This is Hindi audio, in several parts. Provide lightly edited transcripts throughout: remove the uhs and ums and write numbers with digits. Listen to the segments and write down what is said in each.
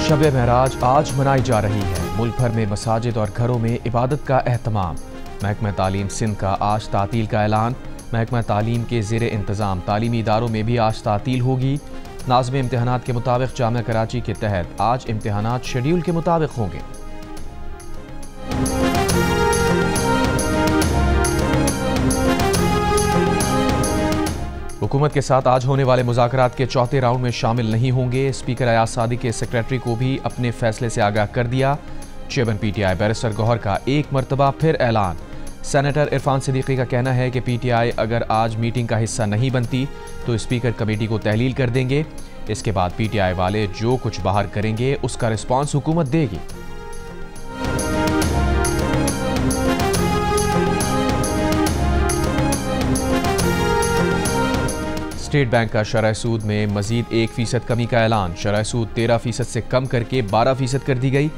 शब महराज आज मनाई जा रही है। मुल्क भर में मसाजिद और घरों में इबादत का एहतमाम। महकमा तालीम सिंध का आज तातील का ऐलान। महकमा तालीम के ज़ेरे इंतज़ाम तालीमी इदारों में भी आज तातील होगी। नाज़िम इम्तिहानात के मुताबिक जामिया कराची के तहत आज इम्तिहानात शेड्यूल के मुताबिक होंगे। हुकूमत के साथ आज होने वाले मुज़ाकरात के चौथे राउंड में शामिल नहीं होंगे। स्पीकर अयाज सादिक के सेक्रेटरी को भी अपने फैसले से आगाह कर दिया। चेयरमैन PTI बैरिस्टर गौहर का एक मरतबा फिर ऐलान। सेनेटर इरफान सिद्दीकी का कहना है कि PTI अगर आज मीटिंग का हिस्सा नहीं बनती तो स्पीकर कमेटी को तहलील कर देंगे। इसके बाद PTI वाले जो कुछ बाहर करेंगे उसका रिस्पांस हुकूमत देगी। स्टेट बैंक का शरह सूद में मजीद 1% कमी का ऐलान। शरह सूद 13% से कम करके 12% कर दी गई।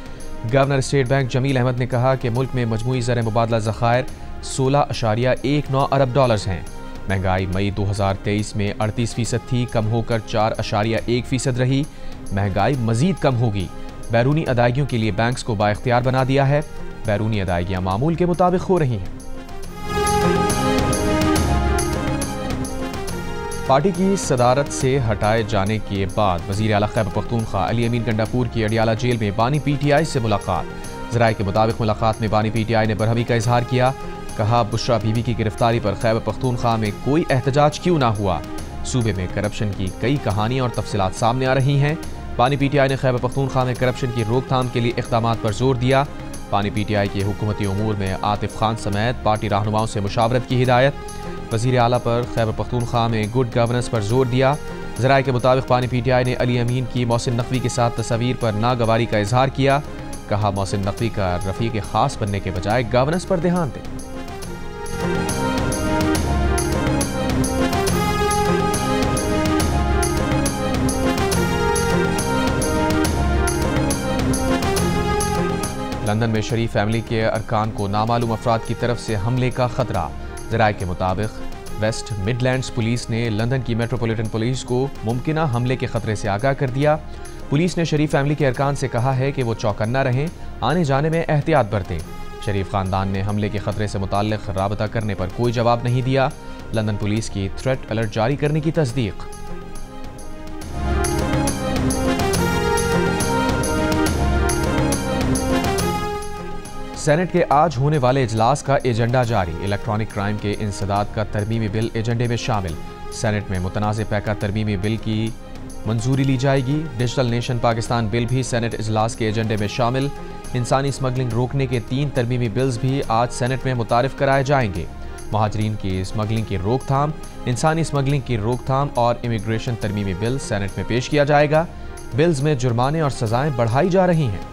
Governor State Bank Jameel Ahmad ने कहा कि मुल्क में मजमूई ज़र मुबादला ज़खायर 16.19 अरब डॉलर्स हैं। महंगाई मई 2023 में 38% थी, कम होकर 4.1% रही। महंगाई मजीद कम होगी। बैरूनी अदायगियों के लिए बैंक्स को बाइख्तियार बना दिया है। बैरूनी अदायगियाँ मामूल के मुताबिक हो रही हैं। पार्टी की सदारत से हटाए जाने के बाद वज़ीर आला खैबर पख्तूनख्वा अली अमीन गंडापुर की अडियाला जेल में बानी PTI से मुलाकात। ज़राए के मुताबिक मुलाकात में बानी PTI ने बरहमी का इजहार किया। कहा बुशरा बीबी की गिरफ्तारी पर खैबर पख्तूनख्वा में कोई एहतजाज क्यों ना हुआ। सूबे में करप्शन की कई कहानियाँ और तफसीलात सामने आ रही हैं। बानी PTI ने खैबर पख्तूनख्वा में करप्शन की रोकथाम के लिए इक़दामात पर जोर दिया। बानी PTI के हुकूमती उमूर में आतिफ खान समेत पार्टी रहनुमाओं से मुशावरत की हिदायत। वज़ीर आला पर खैबर पख्तूनख्वा में गुड गवर्नेंस पर जोर दिया। ज़राए के मुताबिक बानी PTI ने अली अमीन की मोहसिन नकवी के साथ तस्वीर पर नागवारी का इजहार किया। कहा मोहसिन नकवी का रफ़ीक ख़ास बनने के बजाय गवर्नेंस पर ध्यान दें। लंदन में शरीफ फैमिली के अरकान को नामालूम अफराद की तरफ से हमले का खतरा। ज़राए के मुताबिक वेस्ट मिडलैंड्स पुलिस ने लंदन की मेट्रोपॉलिटन पुलिस को मुमकिना हमले के खतरे से आगाह कर दिया। पुलिस ने शरीफ फैमिली के अरकान से कहा है कि वो चौकन्ना रहें, आने जाने में एहतियात बरतें। शरीफ खानदान ने हमले के खतरे से मुताल्लिक़ राबता करने पर कोई जवाब नहीं दिया। लंदन पुलिस की थ्रेट अलर्ट जारी करने की तस्दीक। सेनेट के आज होने वाले इजलास का एजेंडा जारी। इलेक्ट्रॉनिक क्राइम के इंसदाद का तरमीमी बिल एजेंडे में शामिल। सेनेट में मुतनाज़ पैका तरमीमी बिल की मंजूरी ली जाएगी। डिजिटल नेशन पाकिस्तान बिल भी सेनेट इजलास के एजेंडे में शामिल। इंसानी स्मगलिंग रोकने के 3 तरमीमी बिल्स भी आज सेनेट में मुतारिफ कराए जाएंगे। महाजरीन की स्मगलिंग की रोकथाम, इंसानी स्मगलिंग की रोकथाम और इमिग्रेशन तरमीमी बिल सेनेट में पेश किया जाएगा। बिल्स में जुर्माने और सजाएं बढ़ाई जा रही हैं।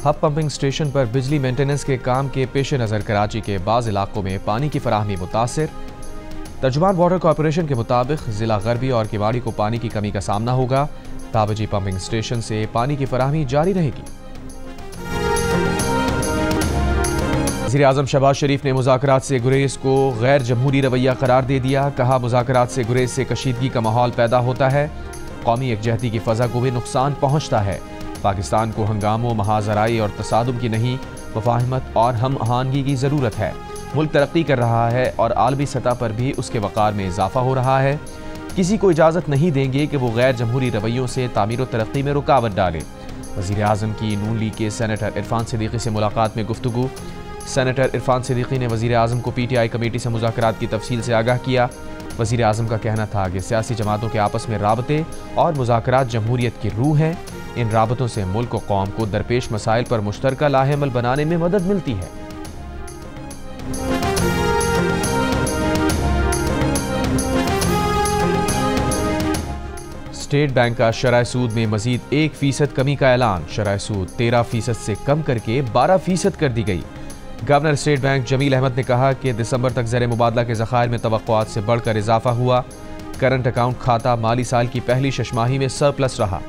हब पंपिंग स्टेशन पर बिजली मेंटेनेंस के काम के पेश नज़र कराची के बाज़ इलाकों में पानी की फराहमी मुतासिर। तर्जुमान वाटर कॉरपोरेशन के मुताबिक ज़िला गरबी और किवाड़ी को पानी की कमी का सामना होगा। ताबजी पंपिंग स्टेशन से पानी की फराहमी जारी रहेगी। वज़ीर आज़म शहबाज शरीफ ने मुज़ाकरात से गुरेज को गैर जमहूरी रवैया करार दे दिया। कहा मुज़ाकरात से गुरेज से कशीदगी का माहौल पैदा होता है। कौमी यकजहती की फ़ज़ा को भी नुकसान पहुँचता है। पाकिस्तान को हंगामों, महाजराई और तसादुम की नहीं, मुफाहमत और हम आहंगी की ज़रूरत है। मुल्क तरक्की कर रहा है और आलमी सतह पर भी उसके वक़ार में इजाफा हो रहा है। किसी को इजाज़त नहीं देंगे कि वो गैर जमहूरी रवैयों से तामीर व तरक्की में रुकावट डाले। वज़ीर आज़म की नून लीग के सेनेटर इरफान सिद्दीकी से मुलाकात में गुफ्तगू। सेनेटर इरफान सिद्दीकी ने वज़ीर आज़म को PTI कमेटी से मुज़ाकरात की तफसील से आगाह किया। वज़ीर आज़म का कहना था कि सियासी जमातों के आपस में राबते और मुज़ाकरात जमहूरियत की रूह हैं। इन राबतों से मुल्क व कौम को दरपेश मसाइल पर मुश्तरका लाहेमल बनाने में मदद मिलती है। स्टेट बैंक का शरह सूद में मजीद 1% कमी का ऐलान। शरह सूद 13% से कम करके 12% कर दी गई। Governor State Bank Jameel Ahmad ने कहा कि दिसंबर तक ज़र मुबादला के ज़खायर में तवक्कुआत से बढ़कर इजाफा हुआ। करंट अकाउंट खाता माली साल की पहली शशमाही में सरप्लस रहा,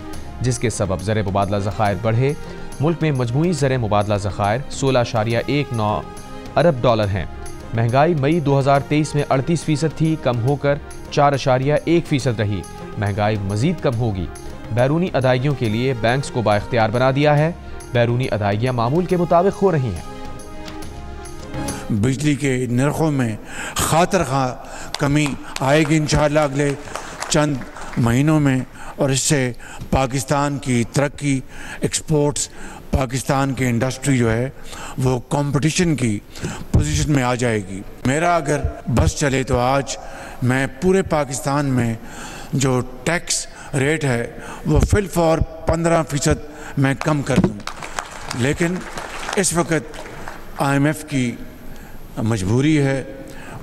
जिसके सबब ज़र मुबादला ज़खायर बढ़े। मुल्क में मजमूई ज़र मुबादला ज़खायर 16.19 अरब डॉलर हैं। महंगाई मई 2023 में 38% थी, कम होकर 4.1% रही। महंगाई मजीद कम होगी। बैरूनी अदायगियों के लिए बैंक्स को बाइख्तियार बना दिया है। बैरूनी अदायगियां मामूल के मुताबिक हो रही हैं। बिजली के नरखों में खातरखा कमी आएगी इंशाअल्लाह अगले चंद महीनों में, और इससे पाकिस्तान की तरक्की, एक्सपोर्ट्स, पाकिस्तान की इंडस्ट्री जो है वो कंपटीशन की पोजीशन में आ जाएगी। मेरा अगर बस चले तो आज मैं पूरे पाकिस्तान में जो टैक्स रेट है वो फिल फॉर 15% मैं कम कर दूँ, लेकिन इस वक्त IMF की मजबूरी है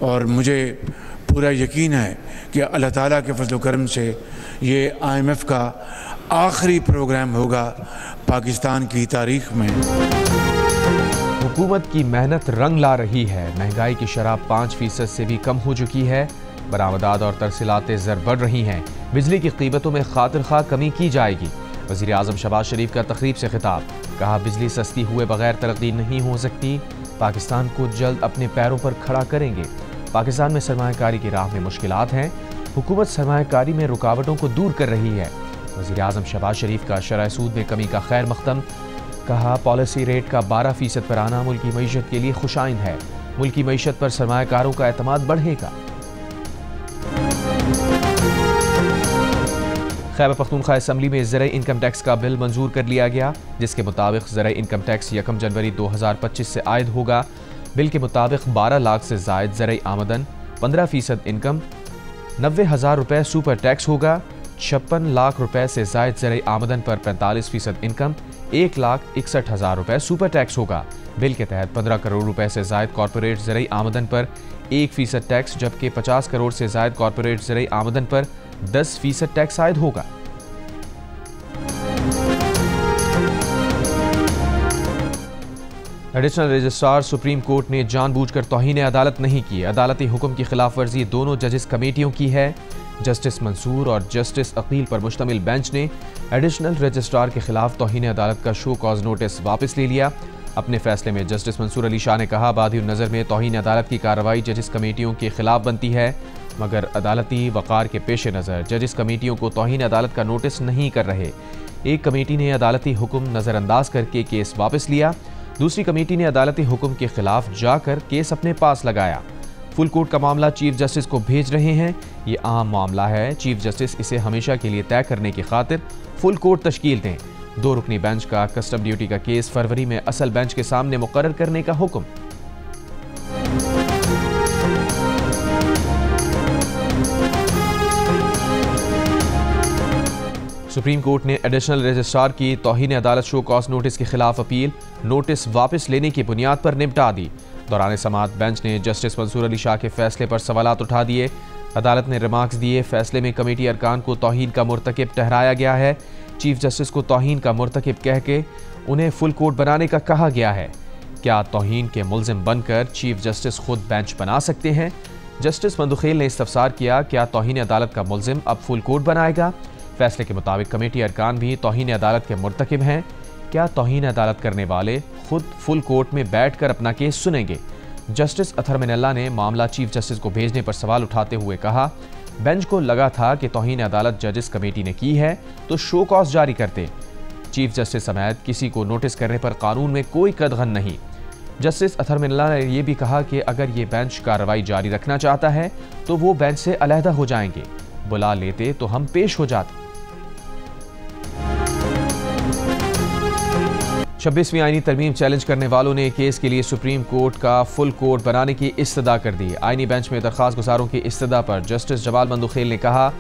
और मुझे पूरा यकीन है कि अल्लाह ताला के फजल करम से ये IMF का आखिरी प्रोग्राम होगा पाकिस्तान की तारीख में। हुकूमत की मेहनत रंग ला रही है। महंगाई की शरह 5% से भी कम हो चुकी है। बरामदात और तरसीलात ज़र बढ़ रही हैं। बिजली की कीमतों में खातिर-खा कमी की जाएगी। वज़ीर आज़म शहबाज शरीफ का तकरीब से खिताब, कहा बिजली सस्ती हुए बगैर तरक्की नहीं हो सकती। पाकिस्तान को जल्द अपने पैरों पर खड़ा करेंगे। पाकिस्तान में सरमायाकारी की राह में मुश्किलात हैं। हुकूमत सरमायाकारी में रुकावटों को दूर कर रही है। वज़ीर आज़म शहबाज शरीफ का शरह सूद में कमी का खैर मकदम, कहा पॉलिसी रेट का 12% पर आना मुल्की मईशत के लिए खुशाइन है। मुल्की मईशत पर सरमायाकारों का एतमाद बढ़ेगा। खैबर पख्तूनख्वा असम्बली में ज़राई इनकम टैक्स का बिल मंजूर कर लिया गया, जिसके मुताबिक ज़राई इनकम टैक्स 1 जनवरी 2025 से आयद होगा। बिल के मुताबिक 12 लाख से जायद ज़राई आमदन, 15% इनकम, 90,000 रुपये सुपर टैक्स होगा। 56 लाख रुपए से जायद ज़राई आमदन पर 45% इनकम, 1,61,000 रुपये सुपर टैक्स होगा। बिल के तहत 15 करोड़ रुपए से जायद कॉरपोरेट ज़राई आमदन पर 1% टैक्स, जबकि 50 करोड़ से जायद कॉरपोरेट ज़राई आमदन पर 10% टैक्स आयद होगा। एडिशनल रजिस्ट्रार सुप्रीम कोर्ट ने जानबूझकर तौहीन अदालत नहीं की। अदालती हुक्म की खिलाफ वर्जी दोनों जजेस कमेटियों की है। जस्टिस मंसूर और जस्टिस अकील पर मुश्तमिल बेंच ने एडिशनल रजिस्ट्रार के खिलाफ तौहीन अदालत का शो कॉज नोटिस वापस ले लिया। अपने फैसले में जस्टिस मंसूर अली शाह ने कहा, बादी नज़र में तौहीन अदालत की कार्रवाई जजिस कमेटियों के खिलाफ बनती है, मगर अदालती वक़ार के पेश नज़र जजिस कमेटियों को तौहीन अदालत का नोटिस नहीं कर रहे। एक कमेटी ने अदालती हुक्म नज़रअंदाज करके केस वापस लिया, दूसरी कमेटी ने अदालती हुक्म के खिलाफ जाकर केस अपने पास लगाया। फुल कोर्ट का मामला चीफ जस्टिस को भेज रहे हैं। ये आम मामला है। चीफ जस्टिस इसे हमेशा के लिए तय करने की खातिर फुल कोर्ट तश्कील दें। 2 रुकनी बेंच का कस्टम ड्यूटी का केस फरवरी में असल बेंच के सामने मुकर्रर करने का हुक्म। सुप्रीम कोर्ट ने एडिशनल रजिस्ट्रार की तौहीन अदालत शो कॉज नोटिस के खिलाफ अपील नोटिस वापस लेने की बुनियाद पर निपटा दी। दौरान समाअत बेंच ने जस्टिस मंसूर अली शाह के फैसले पर सवालात उठा दिए। अदालत ने रिमार्क्स दिए। फैसले में कमेटी अरकान को तौहीन का मुर्तकिब ठहराया गया है। चीफ जस्टिस को तौहीन का मुर्तकिब कह के उन्हें फुल कोर्ट बनाने का कहा गया है। क्या तौहीन के मुल्जिम बनकर चीफ जस्टिस खुद बेंच बना सकते हैं? जस्टिस मंदुखेल ने इस्तफसार किया, क्या तौहीन अदालत का मुल्जिम अब फुल कोर्ट बनाएगा? फैसले के मुताबिक कमेटी अरकान भी तौहीन अदालत के मुर्तकिब हैं। क्या तौहीन अदालत करने वाले खुद फुल कोर्ट में बैठकर अपना केस सुनेंगे? जस्टिस अथर मिनल्ला ने मामला चीफ जस्टिस को भेजने पर सवाल उठाते हुए कहा, बेंच को लगा था कि तौहीन अदालत जजेस कमेटी ने की है तो शो कॉज जारी करते। चीफ जस्टिस समेत किसी को नोटिस करने पर कानून में कोई कदगन नहीं। जस्टिस अथर मिनल्ला ने यह भी कहा कि अगर ये बेंच कार्रवाई जारी रखना चाहता है तो वो बेंच से अलहदा हो जाएंगे, बुला लेते तो हम पेश हो जाते। 26वीं आईनी तरमीम चैलेंज करने वालों ने केस के लिए सुप्रीम कोर्ट का फुल कोर्ट बनाने की इस्तदा कर दी। आईनी बेंच में दरख्वास्त गुजारों की इस्तदा पर जस्टिस जवाल मंदुखेल ने कहा,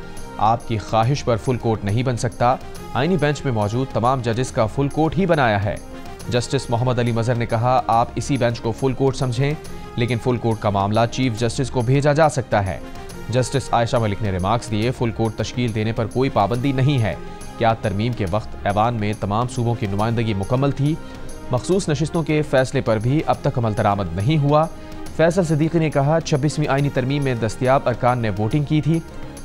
आपकी ख्वाहिश पर फुल कोर्ट नहीं बन सकता। आईनी बेंच में मौजूद तमाम जजेस का फुल कोर्ट ही बनाया है। जस्टिस मोहम्मद अली मजहर ने कहा, आप इसी बेंच को फुल कोर्ट समझें, लेकिन फुल कोर्ट का मामला चीफ जस्टिस को भेजा जा सकता है। जस्टिस आयशा मलिक ने रिमार्क्स दिए, फुल कोर्ट तश्कील देने पर कोई पाबंदी नहीं है। क्या तरमीम के वक्त ऐवान में तमाम सूबों की नुमाइंदगी मुकम्मल थी? मखसूस नशिस्तों के फैसले पर भी अब तक अमल दरामद नहीं हुआ। फैसल सिद्दीकी ने कहा, 26वीं आईनी तरमीम में दस्तयाब अरकान ने वोटिंग की थी।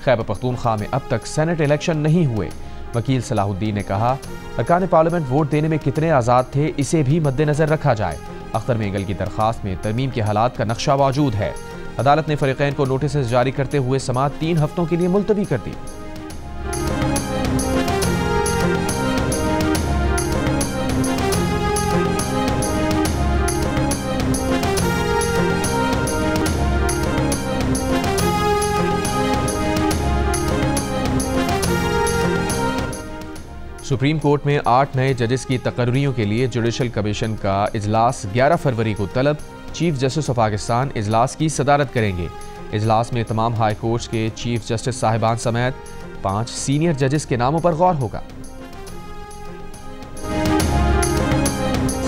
खैबर पख्तूनख्वा में अब तक सेनेट इलेक्शन नहीं हुए। वकील सलाहुद्दीन ने कहा, अरकान पार्लियामेंट वोट देने में कितने आज़ाद थे, इसे भी मद्देनजर रखा जाए। अख्तर मेंगल की दरख्वास्त में तरमीम के हालात का नक्शा मौजूद है। अदालत ने फरीकैन को नोटिस जारी करते हुए समाअत 3 हफ्तों के लिए मुलतवी कर दी। सुप्रीम कोर्ट में 8 नए जजेस की तकर्रियों के लिए जुडिशल कमीशन का इजलास 11 फरवरी को तलब। चीफ जस्टिस ऑफ पाकिस्तान इजलास की सदारत करेंगे। इजलास में तमाम हाई कोर्ट्स के चीफ जस्टिस साहिबान समेत 5 सीनियर जजेस के नामों पर गौर होगा।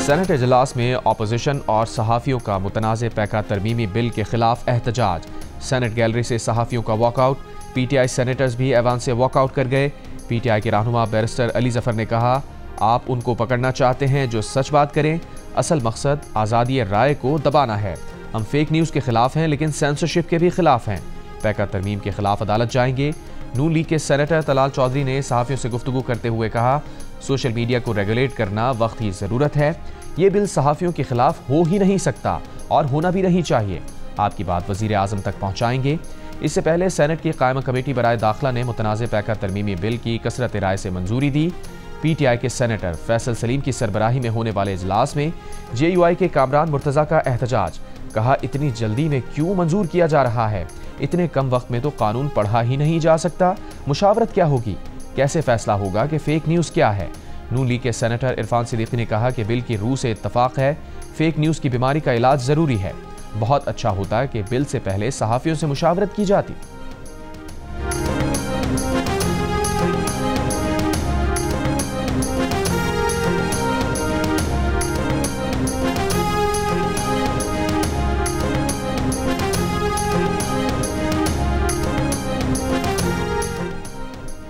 सेनेट इजलास में अपोजिशन और सहाफ़ियों का मुतनाज़ पैका तरमीमी बिल के खिलाफ एहतजाज। सेनेट गैलरी से सहाफ़ियों का वॉकआउट। पीटीआई सेनेटर्स भी ऐवान से वॉकआउट कर गए। पीटीआई के रहनुमा बैरिस्टर अली जफर ने कहा, आप उनको पकड़ना चाहते हैं जो सच बात करें। असल मकसद आज़ादी राय को दबाना है। हम फेक न्यूज़ के खिलाफ हैं लेकिन सेंसरशिप के भी खिलाफ हैं। पैका तरमीम के खिलाफ अदालत जाएंगे। नून लीग के सेनेटर तलाल चौधरी ने सहाफ़ियों से गुफ्तगू करते हुए कहा, सोशल मीडिया को रेगुलेट करना वक्त की ज़रूरत है। ये बिल सहाफ़ियों के खिलाफ हो ही नहीं सकता और होना भी नहीं चाहिए। आपकी बात वज़ीर आज़म तक पहुँचाएंगे। इससे पहले सेनेट की कायमा कमेटी बराए दाखिला ने मुतनाज़ पैका तरमीमी बिल की कसरत राय से मंजूरी दी। पीटीआई के सेनेटर फैसल सलीम की सरबराही में होने वाले इजलास में जेयूआई के कामरान मुर्तज़ा का एहतजाज। कहा, इतनी जल्दी में क्यों मंजूर किया जा रहा है? इतने कम वक्त में तो कानून पढ़ा ही नहीं जा सकता। मुशावरत क्या होगी? कैसे फैसला होगा कि फेक न्यूज़ क्या है? नून लीग के सेनेटर इरफान सिद्दीकी ने कहा कि बिल की रूह से इत्तफाक है। फेक न्यूज़ की बीमारी का इलाज ज़रूरी है। बहुत अच्छा होता कि बिल से पहले सहाफ़ियों से मुशावरत की जाती।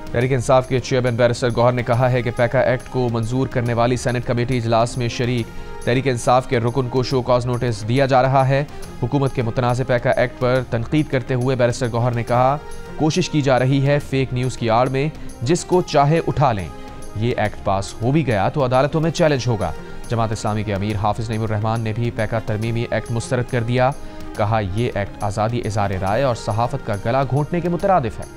तहरीक इंसाफ के चेयरमैन बैरिस्टर गौहर ने कहा है कि पैका एक्ट को मंजूर करने वाली सेनेट कमेटी इजलास में शरीक तहरीक इंसाफ के रुकन को शो कॉज नोटिस दिया जा रहा है। हुकूमत के मुतनाज़ पैका एक्ट पर तनकीद करते हुए बैरिस्टर गौहर ने कहा, कोशिश की जा रही है फेक न्यूज़ की आड़ में जिसको चाहे उठा लें। ये एक्ट पास हो भी गया तो अदालतों में चैलेंज होगा। जमात इस्लामी के अमीर हाफिज नईमुर रहमान ने भी पैका तरमीमी एक्ट मुस्तरद कर दिया। कहा, ये एक्ट आज़ादी इज़हार राय और सहाफ़त का गला घोंटने के मुतरादिफ है।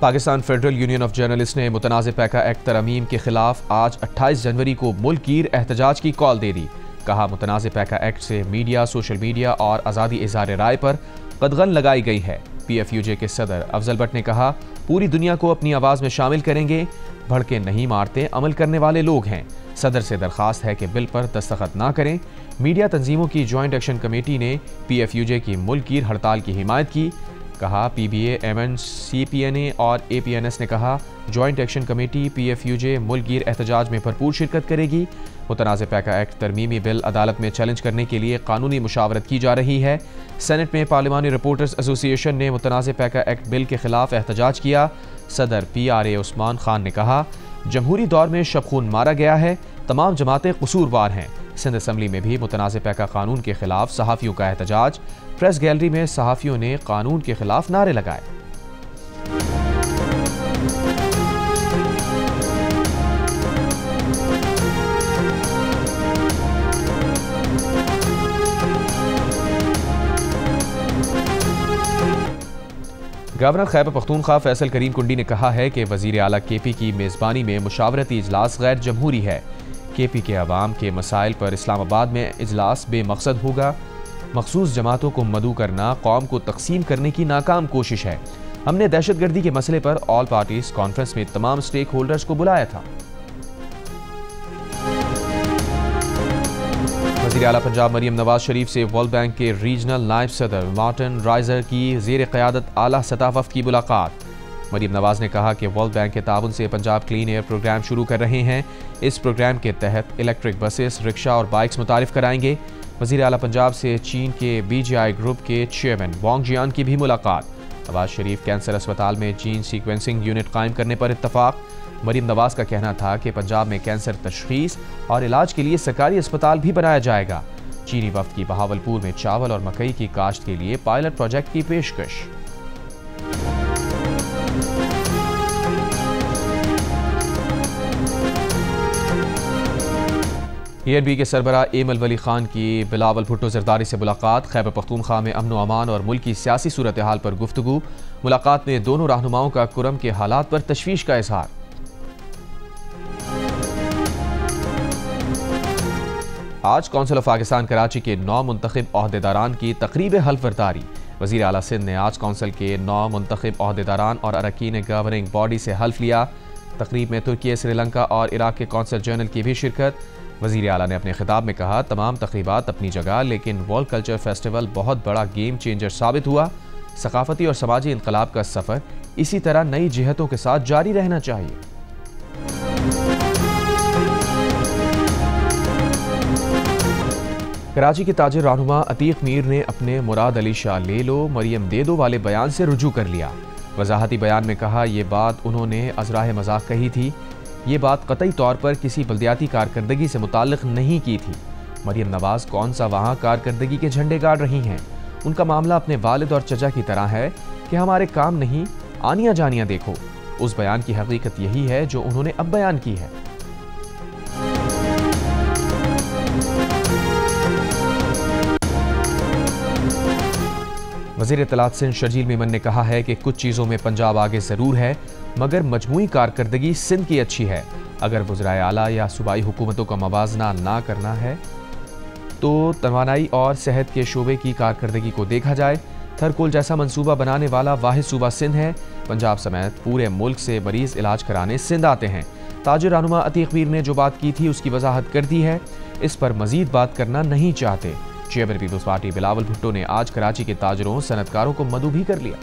Pakistan federal union of journalist ने मुतनाज़ पैका एक्ट तरमीम के खिलाफ आज 28 जनवरी को मुल्क-गीर एहतजाज की कॉल दे दी। कहा, मुतनाज़ पैका एक्ट से मीडिया, सोशल मीडिया और आज़ादी इज़हार राय पर कदगन लगाई गई है। PFUJ के सदर अफजल भट्ट ने कहा, पूरी दुनिया को अपनी आवाज़ में शामिल करेंगे। भड़के नहीं मारते, अमल करने वाले लोग हैं। सदर से दरख्वास्त है कि बिल पर दस्तखत ना करें। मीडिया तंजीमों की जॉइंट एक्शन कमेटी ने PFUJ की मुल्क-गीर हड़ताल की हिमायत की। कहा, PBA, MN, CPNA और APNS ने कहा, जॉइंट एक्शन कमेटी PFUJ मुल्क-गीर एहतजाज में भरपूर शिरकत करेगी। मुतनाज़ पैका एक्ट तरमीमी बिल अदालत में चैलेंज करने के लिए कानूनी मुशावरत की जा रही है। सेनेट में पार्लिमानी रिपोर्टर्स एसोसिएशन ने मुतनाज़ पैका एक्ट बिल के खिलाफ एहतजाज किया। सदर PRA उस्मान खान ने कहा, जमहूरी दौर में शबखून मारा गया है, तमाम जमातें कसूरवार हैं। सिंध असम्बली में भी मुतनाज़ पैका कानून के खिलाफ सहाफ़ियों का एहतजाज। प्रेस गैलरी में सहाफ़ियों ने कानून के खिलाफ नारे लगाए। गवर्नर खैबर पख्तूनख्वा फैसल करीम कुंडी ने कहा है कि वज़ीर आला KP की मेज़बानी में मुशावरती इजलास गैर जमहूरी है। KP के अवाम के मसाइल पर इस्लामाबाद में इजलास बेमकसद होगा। मखसूस जमातों को मदऊ करना कौम को तकसीम करने की नाकाम कोशिश है। हमने दहशतगर्दी के मसले पर ऑल पार्टीज कॉन्फ्रेंस में तमाम स्टेक होल्डर्स को बुलाया था। वज़ीर आला पंजाब मरियम नवाज शरीफ से वर्ल्ड बैंक के रीजनल नायब सदर मार्टिन राइजर की ज़ेर क़यादत आला सतह वफ़द की मुलाकात। मरियम नवाज ने कहा कि वर्ल्ड बैंक के ताउन से पंजाब क्लीन एयर प्रोग्राम शुरू कर रहे हैं। इस प्रोग्राम के तहत इलेक्ट्रिक बसेस, रिक्शा और बाइक्स मुतारिफ कराएंगे। वज़ीर आला पंजाब से चीन के BGI ग्रुप के चेयरमैन वांग जियान की भी मुलाकात। नवाज शरीफ कैंसर अस्पताल में जीन सीक्वेंसिंग यूनिट कायम करने पर इत्तफाक। मरियम नवाज का कहना था कि पंजाब में कैंसर तशखीस और इलाज के लिए सरकारी अस्पताल भी बनाया जाएगा। चीनी वफ्द की बहावलपुर में चावल और मकई की काश्त के लिए पायलट प्रोजेक्ट की पेशकश। PNB के सरबरा एमल वली खान की बिलावल भुट्टो जरदारी से मुलाकात। खैबर पख्तूनख्वा में अमन व अमान और मुल्क की सियासी सूरत हाल पर गुफ्तगू। मुलाकात में दोनों रहनुमाओं का कुरम के हालात पर तशवीश का इजहार। आज कौंसिल ऑफ पाकिस्तान कराची के 9 मुंतखब ओहदेदारान की तकरीब हल्फबरदारी। वज़ीर आला सिंध ने आज कौंसिल के 9 मुंतखब ओहदेदारान और अरकान गवर्निंग बॉडी से हल्फ लिया। तकरीब में तुर्की, श्रीलंका और इराक के कौंसल जनरल की भी शिरकत। वज़ीर आला ने अपने खिताब में कहा, तमाम तकरीबात अपनी जगह, लेकिन वर्ल्ड कल्चर फेस्टिवल बहुत बड़ा गेम चेंजर साबित हुआ। सकाफती और समाजी इनकलाब का सफ़र इसी तरह नई जिहतों के साथ जारी रहना चाहिए। कराची के ताजिर रहनुमा अतीक मीर ने अपने मुराद अली शाह ले लो मरियम दे दो वाले बयान से रुजू कर लिया। वजाहती बयान में कहा, यह बात उन्होंने अज़राह मजाक कही थी। ये बात कतई तौर पर किसी बल्दियाती कारकर्दगी से मुताल्लिक़ नहीं की थी। मरियम नवाज कौन सा वहाँ कारकर्दगी के झंडे गाड़ रही हैं। उनका मामला अपने वालिद और चचा की तरह है कि हमारे काम नहीं, आनियाँ जानियाँ देखो। उस बयान की हकीकत यही है जो उन्होंने अब बयान की है। वज़ीर इत्तलात सिंध शर्जील मेमन ने कहा है कि कुछ चीज़ों में पंजाब आगे ज़रूर है, मगर मजमूई कारकर्दगी सिंध की अच्छी है। अगर वज़राए आला या सूबाई हुकूमतों का मवाजना ना करना है तो तवानाई और सेहत के शोबे की कारकर्दगी को देखा जाए। थरकोल जैसा मंसूबा बनाने वाला वाहिद सूबा सिंध है। पंजाब समेत पूरे मुल्क से मरीज इलाज कराने सिंध आते हैं। ताजिर रहनुमा अतीक मीर ने जो बात की थी उसकी वजाहत कर दी है, इस पर मजीद बात करना नहीं चाहते। चेयरमैन पीपल्स पार्टी बिलावल भुट्टो ने आज कराची के ताजरों सनतकारों को मदऊ भी कर लिया।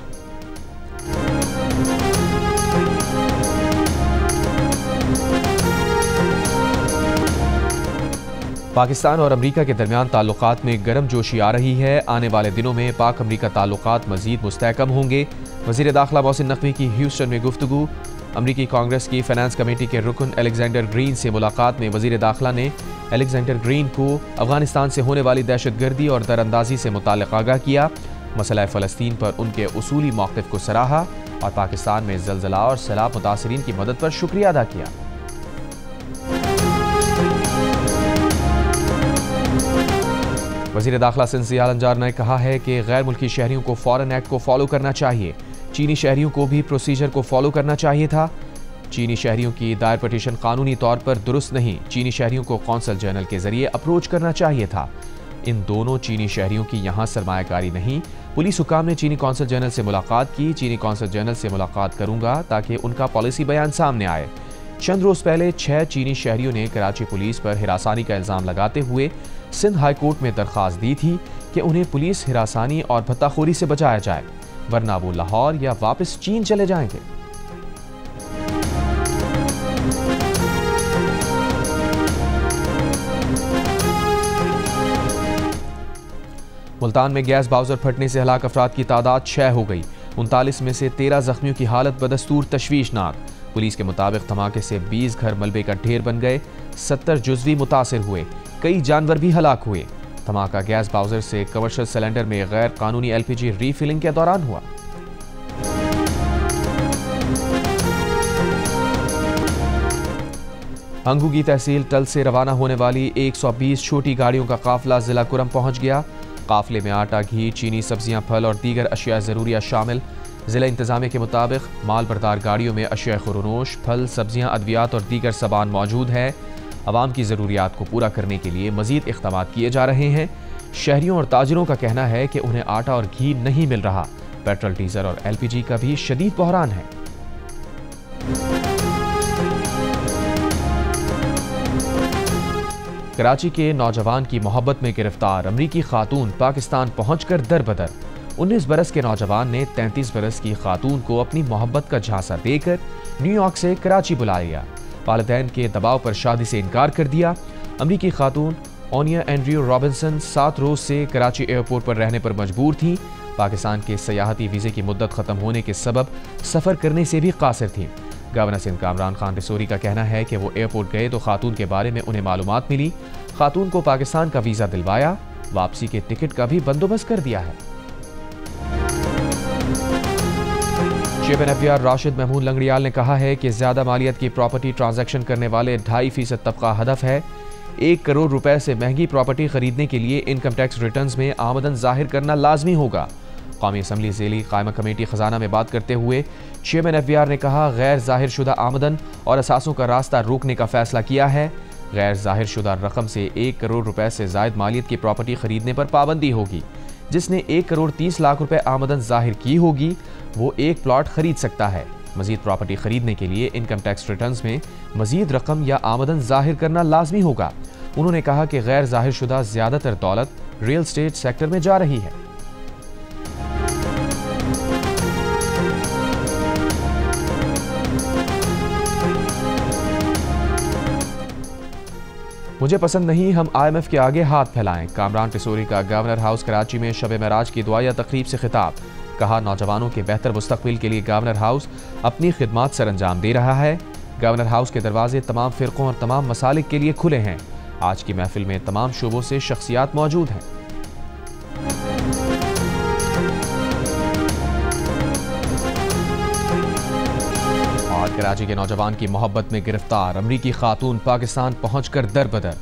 पाकिस्तान और अमरीका के दरमियान ताल्लुकात में गर्म जोशी आ रही है। आने वाले दिनों में पाक अमरीका ताल्लुकात मजीद मुस्तहकम होंगे। वज़ीर दाखिला मोहसिन नकवी की ह्यूस्टन में गुफ्तगू। अमरीकी कांग्रेस की फाइनेंस कमेटी के रुकन अलेक्जेंडर ग्रीन से मुलाकात में वज़ीर दाखिला ने अलेक्जेंडर ग्रीन को अफगानिस्तान से होने वाली दहशतगर्दी और दरअंदाजी से मुताल्लिक़ आगाह किया। मसला फ़लस्तीन पर उनके उसूली मौक़िफ़ को सराहा और पाकिस्तान में ज़लज़ला और सैलाब मुतासरीन की मदद पर शुक्रिया अदा किया। वज़ीर दाखिला सिंध सियाल अंजार ने कहा है कि गैर मुल्की शहरियों को फॉरेन एक्ट को फॉलो करना चाहिए। चीनी शहरियों को भी प्रोसीजर को फॉलो करना चाहिए था। चीनी शहरियों की दायर पटिशन कानूनी तौर पर दुरुस्त नहीं। चीनी शहरियों को कौंसल जनरल के जरिए अप्रोच करना चाहिए था। इन दोनों चीनी शहरियों की यहाँ सरमायाकारी नहीं। पुलिस हुकाम ने चीनी कौंसल जनरल से मुलाकात की। चीनी कौंसल जनरल से मुलाकात करूंगा ताकि उनका पॉलिसी बयान सामने आए। चंद रोज पहले 6 चीनी शहरियों ने कराची पुलिस पर हिरासानी का इल्ज़ाम लगाते हुए सिंध हाई कोर्ट में दरख्वास्त दी थी कि उन्हें पुलिस हिरासानी और भत्ताखोरी से बचाया जाए, वरना वो लाहौर या वापस चीन चले जाएंगे। मुल्तान में गैस बाउजर फटने से हलाक अफराद की तादाद 6 हो गई। 39 में से 13 जख्मियों की हालत बदस्तूर तशवीशनाक। पुलिस के मुताबिक धमाके से 20 घर मलबे का ढेर बन गए, 70 जुज़वी मुतासिर हुए, कई जानवर भी हलाक हुए। धमाका गैस बाउजर से कमर्शियल सिलेंडर में गैर कानूनी LPG रीफिलिंग के दौरान हुआ। हंगू की तहसील टल से रवाना होने वाली 120 छोटी गाड़ियों का काफिला जिला कुरम पहुंच गया। काफिले में आटा, घी, चीनी, सब्जियां, फल और दीगर अशिया ज़रूरिया शामिल। ज़िला इंतज़ामिया के मुताबिक माल बरदार गाड़ियों में अशिया खुरनोश, फल, सब्जियां, अद्वियात और दीगर सामान मौजूद है। आवाम की ज़रूरियात को पूरा करने के लिए मज़ीद इक़दाम किए जा रहे हैं। शहरियों और ताजिरों का कहना है कि उन्हें आटा और घी नहीं मिल रहा। पेट्रोल, डीजल और LPG का भी शदीद बहरान है। कराची के नौजवान की मोहब्बत में गिरफ्तार अमरीकी खातून पाकिस्तान पहुंचकर दरबदर। 19 बरस के नौजवान ने 33 बरस की खातून को अपनी मोहब्बत का झांसा देकर न्यूयॉर्क से कराची बुला लिया। वालिदैन के दबाव पर शादी से इनकार कर दिया। अमरीकी खातून ओनिया एंड्रयू रॉबिन्सन 7 रोज से कराची एयरपोर्ट पर रहने पर मजबूर थी। पाकिस्तान के सयाहती वीज़े की मुद्दत ख़त्म होने के सबब सफ़र करने से भी कासिर थी। गवर्नर सिंध कामरान खान रिसोरी का कहना है कि वो एयरपोर्ट गए तो खातून के बारे में उन्हें मालूमात मिली। खातून को पाकिस्तान का वीज़ा दिलवाया, वापसी के टिकट का भी बंदोबस्त कर दिया है। चेयरमैन FBR राशिद महमूद लंगड़ियाल ने कहा है कि ज़्यादा मालियत की प्रॉपर्टी ट्रांजैक्शन करने वाले 2.5% तबका हदफ है। 1 करोड़ रुपए से महंगी प्रॉपर्टी खरीदने के लिए इनकम टैक्स रिटर्न्स में आमदन जाहिर करना लाजमी होगा। कौमी असम्बली ज़ेली कायमा कमेटी खजाना में बात करते हुए चेयरमैन FBR ने कहा, गैर जाहिर शुदा आमदन और असासों का रास्ता रोकने का फैसला किया है। गैर जाहिर शुदा रकम से 1 करोड़ रुपए से जायद मालियत की प्रॉपर्टी खरीदने पर पाबंदी होगी। जिसने 1 करोड़ 30 लाख रुपए आमदन जाहिर की होगी वो एक प्लॉट खरीद सकता है। मजीद प्रॉपर्टी खरीदने के लिए इनकम टैक्स रिटर्न्स में मजीद रकम या आमदन जाहिर करना लाजमी होगा। उन्होंने कहा कि गैर जाहिर शुदा ज्यादातर दौलत रियल एस्टेट सेक्टर में जा रही है। मुझे पसंद नहीं हम IMF के आगे हाथ फैलाएं। कामरान टिसोरी का गवर्नर हाउस कराची में शब महराज की दुआया तकरीब से खिताब। कहा, नौजवानों के बेहतर मुस्तकबिल के लिए गवर्नर हाउस अपनी खिदमात सर अंजाम दे रहा है। गवर्नर हाउस के दरवाजे तमाम फ़िरक़ों और तमाम मसालिक के लिए खुले हैं। आज की महफिल में तमाम शोबों से शख्सियात मौजूद हैं। और कराची के नौजवान की मोहब्बत में गिरफ्तार अमरीकी खातून पाकिस्तान पहुंचकर दरबदर।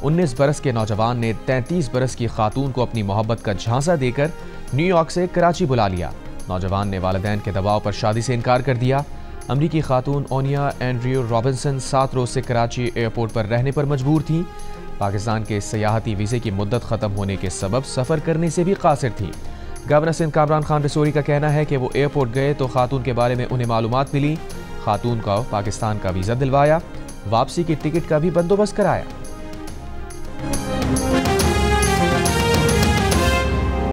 19 बरस के नौजवान ने 33 बरस की खातून को अपनी मोहब्बत का झांसा देकर न्यूयॉर्क से कराची बुला लिया। नौजवान ने वालिदैन के दबाव पर शादी से इनकार कर दिया। अमरीकी खातून ओनिया एंड्रयू रॉबिन्सन 7 रोज से कराची एयरपोर्ट पर रहने पर मजबूर थी। पाकिस्तान के सयाहती वीज़े की मुद्दत ख़त्म होने के सबब सफ़र करने से भी कासिर थी। गवर्नर सिंध कामरान खान टिसोरी का कहना है कि वो एयरपोर्ट गए तो खातून के बारे में उन्हें मालूमात मिली। खातून को पाकिस्तान का वीज़ा दिलवाया, वापसी की टिकट का भी बंदोबस्त कराया।